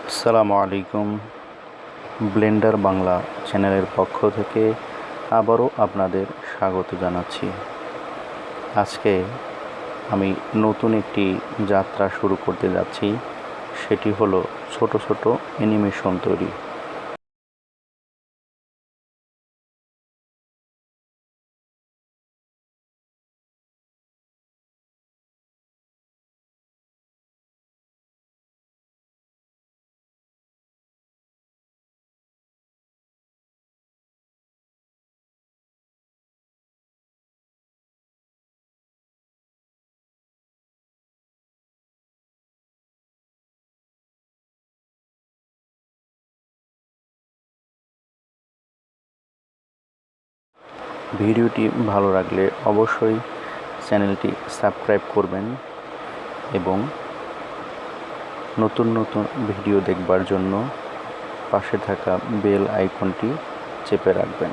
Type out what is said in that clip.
আসসালামু আলাইকুম। ব্লেন্ডার বাংলা চ্যানেলের পক্ষ থেকে আবারও আপনাদের স্বাগত জানাচ্ছি। আজকে আমি নতুন একটি যাত্রা শুরু করতে যাচ্ছি, সেটি হলো ছোট ছোট অ্যানিমেশন তৈরি। ভিডিওটি ভালো লাগলে অবশ্যই চ্যানেলটি সাবস্ক্রাইব করবেন এবং নতুন নতুন ভিডিও দেখবার জন্য পাশে থাকা বেল আইকনটি চেপে রাখবেন।